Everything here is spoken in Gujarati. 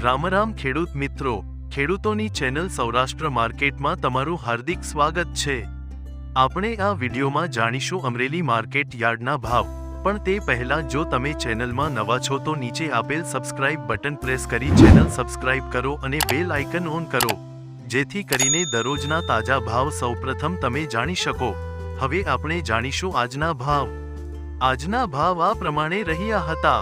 રામ રામ ખેડૂત મિત્રો, ખેડૂતોની ચેનલ સૌરાષ્ટ્ર માર્કેટમાં તમારું હાર્દિક સ્વાગત છે। આપણે આ વિડીયોમાં જાણીશું અમરેલી માર્કેટ યાર્ડના ભાવ, પણ તે પહેલા જો તમે ચેનલમાં નવા છો તો નીચે આપેલ સબસ્ક્રાઇબ બટન પ્રેસ કરી ચેનલ સબસ્ક્રાઇબ કરો અને બેલ આઇકન ઓન કરો, જેથી કરીને દરરોજના તાજા ભાવ સૌપ્રથમ તમે જાણી શકો। હવે આપણે જાણીશું આજના ભાવ। આજના ભાવ આ પ્રમાણે રહ્યા હતા।